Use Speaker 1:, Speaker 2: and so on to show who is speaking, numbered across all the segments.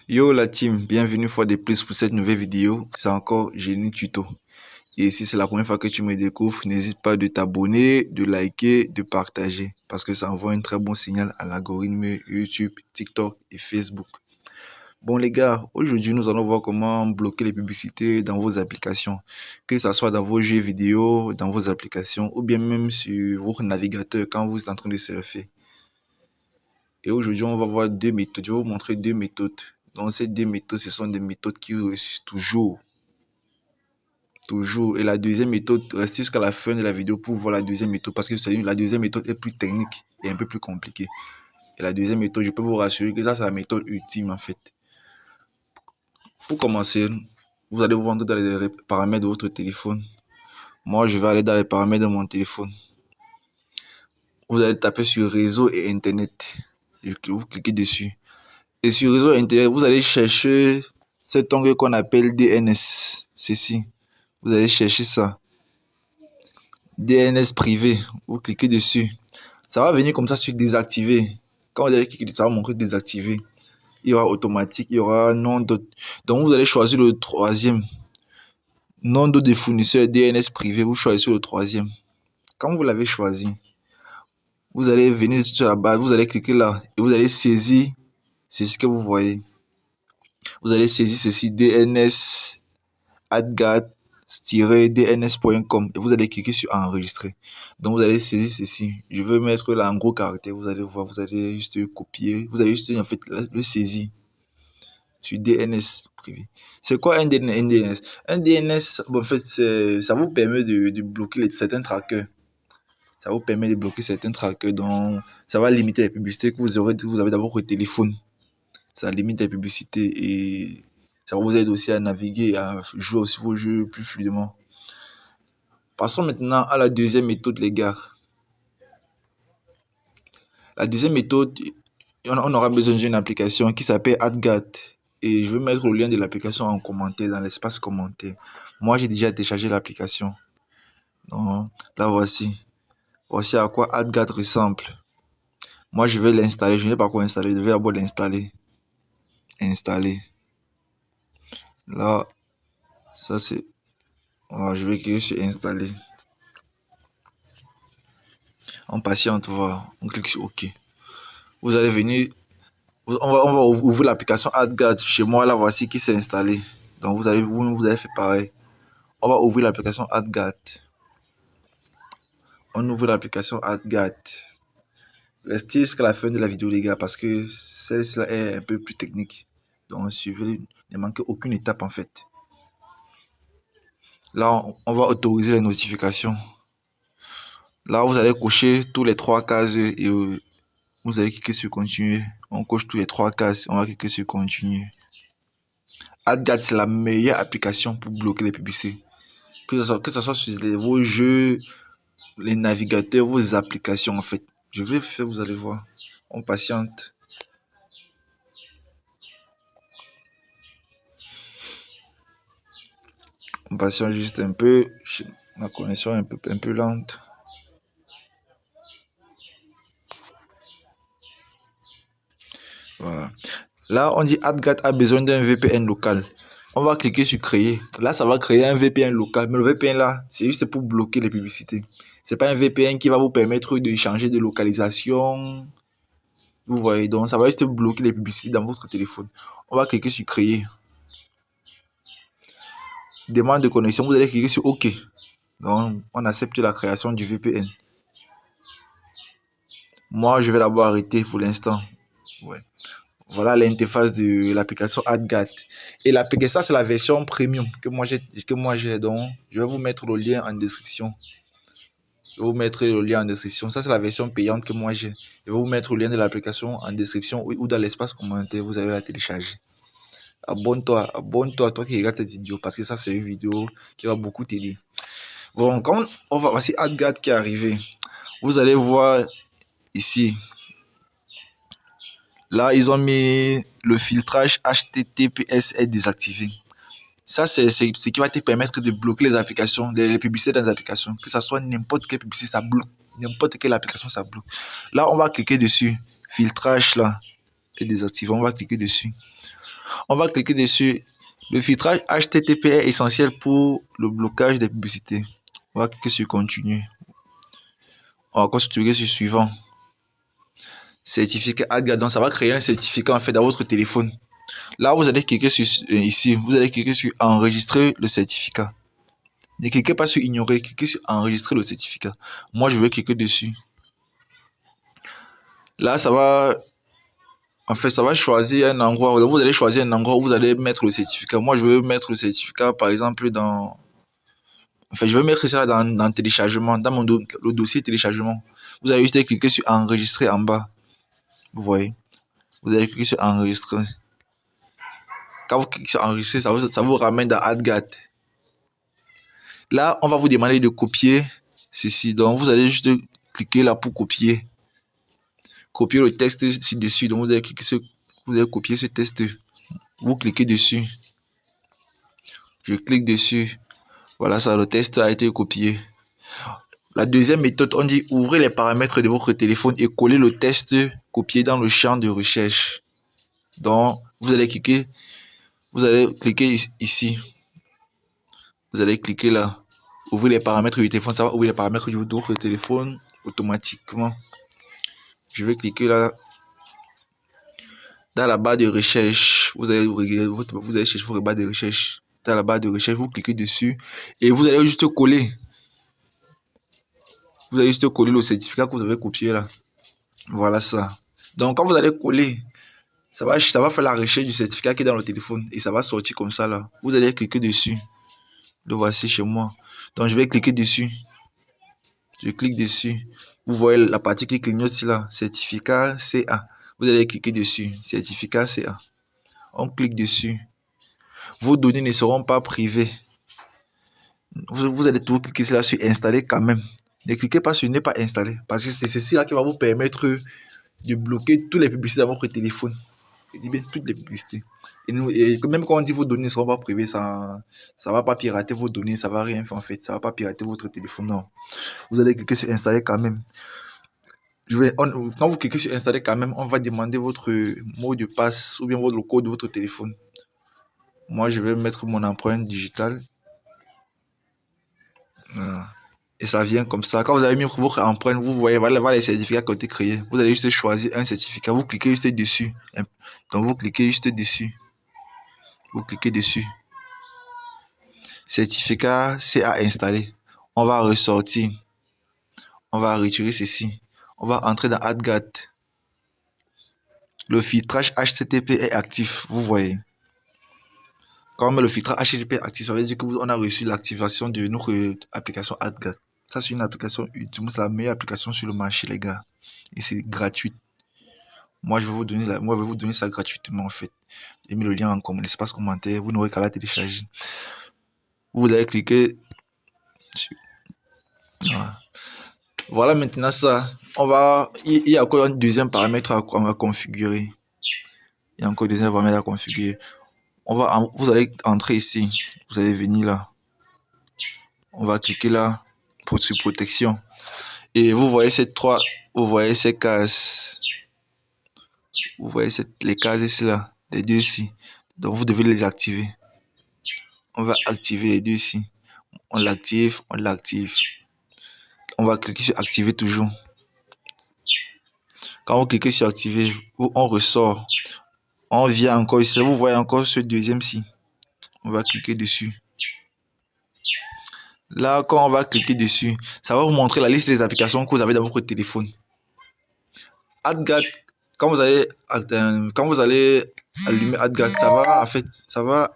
Speaker 1: Yo la team, bienvenue une fois de plus pour cette nouvelle vidéo. C'est encore Génie Tuto. Et si c'est la première fois que tu me découvres, n'hésite pas de t'abonner, de liker, de partager. Parce que ça envoie un très bon signal à l'algorithme YouTube, TikTok et Facebook. Bon les gars, aujourd'hui nous allons voir comment bloquer les publicités dans vos applications. Que ce soit dans vos jeux vidéo, dans vos applications ou bien même sur votre navigateur quand vous êtes en train de surfer. Et aujourd'hui, on va voir deux méthodes. Je vais vous montrer deux méthodes. Donc, ces deux méthodes, ce sont des méthodes qui réussissent toujours. Toujours. Et la deuxième méthode, restez jusqu'à la fin de la vidéo pour voir la deuxième méthode. Parce que la deuxième méthode est plus technique et un peu plus compliquée. Et la deuxième méthode, je peux vous rassurer que ça, c'est la méthode ultime en fait. Pour commencer, vous allez vous rendre dans les paramètres de votre téléphone. Moi, je vais aller dans les paramètres de mon téléphone. Vous allez taper sur réseau et internet. Vous cliquez dessus. Et sur réseau internet, vous allez chercher cet onglet qu'on appelle DNS. Ceci. Vous allez chercher ça. DNS privé. Vous cliquez dessus. Ça va venir comme ça sur désactiver. Quand vous allez cliquer dessus, ça va montrer désactiver. Il y aura automatique, il y aura nom d'autre. Donc vous allez choisir le troisième. Nom d'autre des fournisseurs DNS privé. Vous choisissez le troisième. Quand vous l'avez choisi, vous allez venir sur la base. Vous allez cliquer là. Et vous allez saisir. C'est ce que vous voyez. Vous allez saisir ceci, DNS adgat-dns.com et vous allez cliquer sur enregistrer. Donc vous allez saisir ceci. Je veux mettre là en gros caractère. Vous allez voir, vous allez juste copier. Vous allez juste en fait le saisir sur DNS privé. C'est quoi un DNS? Un DNS, bon, en fait, ça vous permet de bloquer certains trackers. Ça vous permet de bloquer certains trackers. Donc ça va limiter les publicités que vous avez dans votre téléphone. Ça limite les publicités et ça vous aide aussi à naviguer et à jouer aussi vos jeux plus fluidement. Passons maintenant à la deuxième méthode, les gars. La deuxième méthode, on aura besoin d'une application qui s'appelle AdGat. Et je vais mettre le lien de l'application en commentaire, dans l'espace commentaire. Moi, j'ai déjà téléchargé l'application. Donc, là, voici. Voici à quoi AdGat ressemble. Moi, je vais l'installer. Je n'ai pas quoi installer. Je vais d'abord l'installer. Installer. Là, ça c'est... Voilà, je vais cliquer sur installer. On patiente, on clique sur OK. Vous allez venir, on va ouvrir l'application AdGat. Chez moi, là, voici qui s'est installé. Donc, vous allez faire pareil. On va ouvrir l'application AdGat. On ouvre l'application AdGat. Restez jusqu'à la fin de la vidéo, les gars, parce que celle-ci est un peu plus technique. Donc, suivez, ne manquez aucune étape, en fait. Là, on va autoriser les notifications. Là, vous allez cocher tous les trois cases et vous allez cliquer sur continuer. On coche tous les trois cases. On va cliquer sur continuer. AdGat, c'est la meilleure application pour bloquer les publicités. Que ce soit sur vos jeux, les navigateurs, vos applications en fait. Je vais faire, vous allez voir. On patiente. On patiente juste un peu. Ma connexion est un peu lente. Voilà. Là, on dit AdGat a besoin d'un VPN local. On va cliquer sur créer. Là, ça va créer un VPN local. Mais le VPN là, c'est juste pour bloquer les publicités. C'est pas un VPN qui va vous permettre de changer de localisation. Vous voyez, donc ça va juste bloquer les publicités dans votre téléphone. On va cliquer sur créer. Demande de connexion, vous allez cliquer sur OK. Donc, on accepte la création du VPN. Moi, je vais d'abord arrêter pour l'instant. Ouais. Voilà l'interface de l'application AdGat. Et l'application, c'est la version premium que moi j'ai. Donc, je vais vous mettre le lien en description. Je vais vous mettre le lien en description. Ça, c'est la version payante que moi j'ai. Je vais vous mettre le lien de l'application en description ou dans l'espace commentaire. Vous allez la télécharger. Abonne-toi, toi qui regarde cette vidéo, parce que ça, c'est une vidéo qui va beaucoup t'aider. Bon, quand voici AdGat qui est arrivé. Vous allez voir ici. Là, ils ont mis le filtrage HTTPS est désactivé. Ça, c'est ce qui va te permettre de bloquer les applications, les publicités dans les applications. Que ce soit n'importe quelle publicité, ça bloque. N'importe quelle application, ça bloque. Là, on va cliquer dessus. Filtrage là est désactivé. On va cliquer dessus. On va cliquer dessus. Le filtrage HTTP est essentiel pour le blocage des publicités. On va cliquer sur continuer. On va encore cliquer sur suivant. Certificat AdGuard. Donc ça va créer un certificat en fait dans votre téléphone. Là, vous allez cliquer sur ici. Vous allez cliquer sur enregistrer le certificat. Ne cliquez pas sur ignorer. Cliquez sur enregistrer le certificat. Moi, je vais cliquer dessus. Là, ça va. En fait, ça va choisir un endroit. Vous allez choisir un endroit où vous allez mettre le certificat. Moi, je vais mettre le certificat, par exemple, dans. Enfin, je vais mettre ça dans téléchargement, dans le dossier téléchargement. Vous allez juste cliquer sur enregistrer en bas. Vous voyez. Vous allez cliquer sur enregistrer. Quand vous cliquez sur enregistrer, ça vous ramène dans AdGuard. Là, on va vous demander de copier ceci. Donc, vous allez juste cliquer là pour copier. Copier le texte ci-dessus. Donc, vous allez cliquer sur, vous allez copier ce texte. Vous cliquez dessus. Je clique dessus. Voilà, ça, le texte a été copié. La deuxième méthode, on dit ouvrez les paramètres de votre téléphone et coller le texte copié dans le champ de recherche. Donc, vous allez cliquer ici. Vous allez cliquer là. Ouvrir les paramètres du téléphone. Ça va ouvrir les paramètres de votre téléphone automatiquement. Je vais cliquer là. Dans la barre de recherche, vous allez chercher votre barre de recherche. Dans la barre de recherche, vous cliquez dessus et vous allez juste coller. Vous allez juste coller le certificat que vous avez copié là. Voilà ça. Donc quand vous allez coller, ça va faire la recherche du certificat qui est dans le téléphone et ça va sortir comme ça là. Vous allez cliquer dessus. Le voici chez moi. Donc je vais cliquer dessus. Je clique dessus. Vous voyez la partie qui clignote ici là. Certificat CA. Vous allez cliquer dessus. Certificat CA. On clique dessus. Vos données ne seront pas privées. Vous allez toujours cliquer là sur installer quand même. Ne cliquez pas sur ne pas installer. Parce que c'est ceci là qui va vous permettre de bloquer toutes les publicités dans votre téléphone. Je dis bien toutes les publicités. Et même quand on dit vos données ne seront pas privées, ça ne va pas pirater vos données, ça ne va rien faire en fait. Ça ne va pas pirater votre téléphone, non. Vous allez cliquer sur installer quand même. Quand vous cliquez sur installer quand même, on va demander votre mot de passe ou bien le code de votre téléphone. Moi, je vais mettre mon empreinte digitale. Voilà. Et ça vient comme ça. Quand vous avez mis votre empreinte, vous voyez, voilà les certificats qui ont été créés. Vous allez juste choisir un certificat. Vous cliquez juste dessus. Donc, vous cliquez juste dessus. Vous cliquez dessus. Certificat CA installé. On va ressortir. On va retirer ceci. On va entrer dans AdGuard. Le filtrage HTTP est actif. Vous voyez. Quand on met le filtrage HTTP actif, ça veut dire qu'on a reçu l'activation de notre application AdGuard. Ça, c'est une application, c'est la meilleure application sur le marché, les gars. Et c'est gratuit. Moi, je vais vous donner ça gratuitement, en fait. J'ai mis le lien en l'espace commentaire. Vous n'aurez qu'à la télécharger. Vous allez cliquer sur... Voilà maintenant ça. Il y a encore un deuxième paramètre à configurer. Il y a encore un deuxième paramètre à configurer. Vous allez entrer ici. Vous allez venir là. On va cliquer là sur protection. Et vous voyez vous voyez ces cases. Vous voyez les cases ici là, les deux ici. Donc vous devez les activer. On va activer les deux ici. On l'active, on l'active. On va cliquer sur activer toujours. Quand on clique sur activer, on ressort. On vient encore ici. Vous voyez encore ce deuxième-ci. On va cliquer dessus. Là, quand on va cliquer dessus, ça va vous montrer la liste des applications que vous avez dans votre téléphone. AdGuard, quand vous allez allumer AdGuard, ça va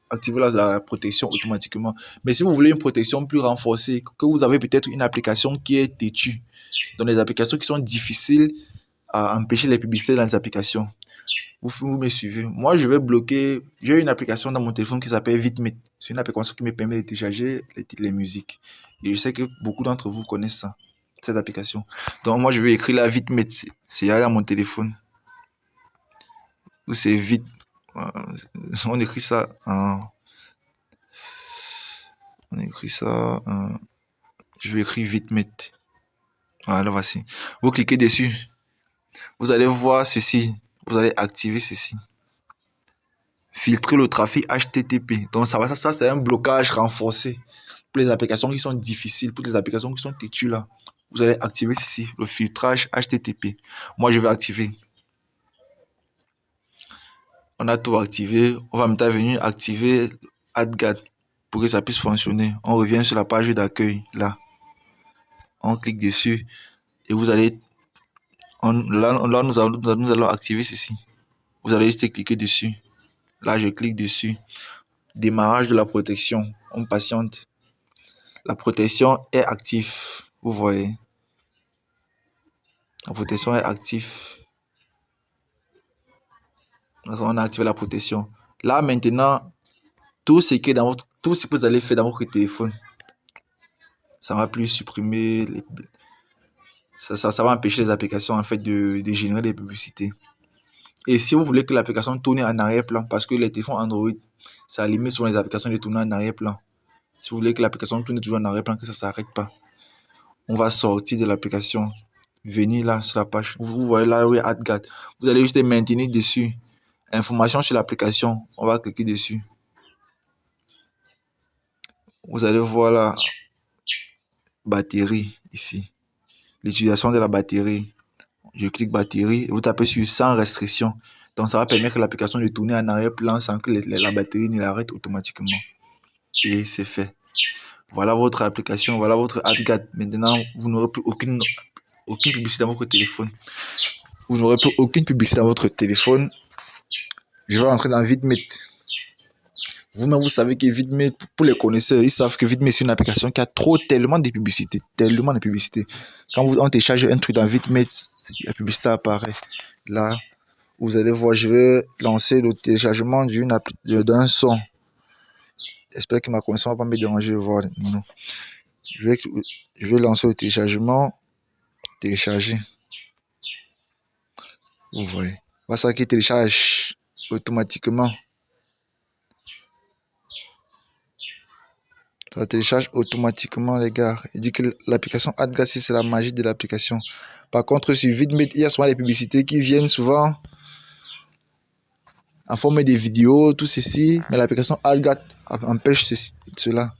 Speaker 1: activer la protection automatiquement. Mais si vous voulez une protection plus renforcée, que vous avez peut-être une application qui est têtue, donc les applications qui sont difficiles à empêcher les publicités dans les applications, vous me suivez. Moi, je vais bloquer. J'ai une application dans mon téléphone qui s'appelle VitMate. C'est une application qui me permet de télécharger les musiques. Et je sais que beaucoup d'entre vous connaissent ça, cette application. Donc, moi, je vais écrire la VitMate. C'est là mon téléphone. Ou c'est vite. On écrit ça. On écrit ça. Je vais écrire VitMate. Voilà, voici. Vous cliquez dessus. Vous allez voir ceci. Vous allez activer ceci. filtrer le trafic HTTP. Donc ça c'est un blocage renforcé pour les applications qui sont difficiles, pour les applications qui sont têtues là. Vous allez activer ceci, le filtrage HTTP. Moi, je vais activer. On a tout activé. On va maintenant venir activer AdGuard pour que ça puisse fonctionner. On revient sur la page d'accueil là. On clique dessus et vous allez... Là, nous allons activer ceci. Vous allez juste cliquer dessus. Là, je clique dessus. Démarrage de la protection. On patiente. La protection est active. Vous voyez. La protection est active. On a activé la protection. Là, maintenant, tout ce que vous allez faire dans votre téléphone, ça va plus supprimer ça va empêcher les applications en fait de générer des publicités. Et si vous voulez que l'application tourne en arrière-plan, parce que les téléphones Android, ça limite souvent les applications de tourner en arrière-plan. Si vous voulez que l'application tourne toujours en arrière-plan, que ça ne s'arrête pas, on va sortir de l'application, venir là sur la page. Vous voyez là où il y a AdGuard. Vous allez juste maintenir dessus. Information sur l'application, on va cliquer dessus. Vous allez voir la batterie ici. L'utilisation de la batterie. Je clique batterie et vous tapez sur sans restriction. Donc ça va permettre à l'application de tourner en arrière-plan sans que la batterie ne l'arrête automatiquement. Et c'est fait. Voilà votre application, voilà votre AdGuard. Maintenant, vous n'aurez plus aucune publicité dans votre téléphone. Vous n'aurez plus aucune publicité dans votre téléphone. Je vais rentrer dans Vidmate. Vous-même, vous savez que Vidmate, pour les connaisseurs, ils savent que Vidmate, c'est une application qui a tellement de publicité. Tellement de publicité. Quand on télécharge un truc dans Vidmate, la publicité apparaît. Là, vous allez voir, je vais lancer le téléchargement d'un son. J'espère que ma connexion ne va pas me déranger. Voilà. Non. Je vais lancer le téléchargement. Télécharger. Vous voyez. Voilà ça qui télécharge automatiquement. Ça télécharge automatiquement, les gars. Il dit que l'application AdGuard, c'est la magie de l'application. Par contre, sur Vidmate, il y a souvent des publicités qui viennent souvent en forme de vidéos, tout ceci. Mais l'application AdGuard empêche cela.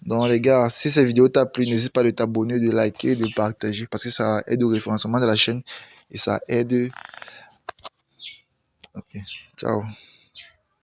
Speaker 1: Donc, les gars, si cette vidéo t'a plu, n'hésite pas de t'abonner, de liker, de partager. Parce que ça aide au référencement de la chaîne. Et ça aide... Ok, ciao.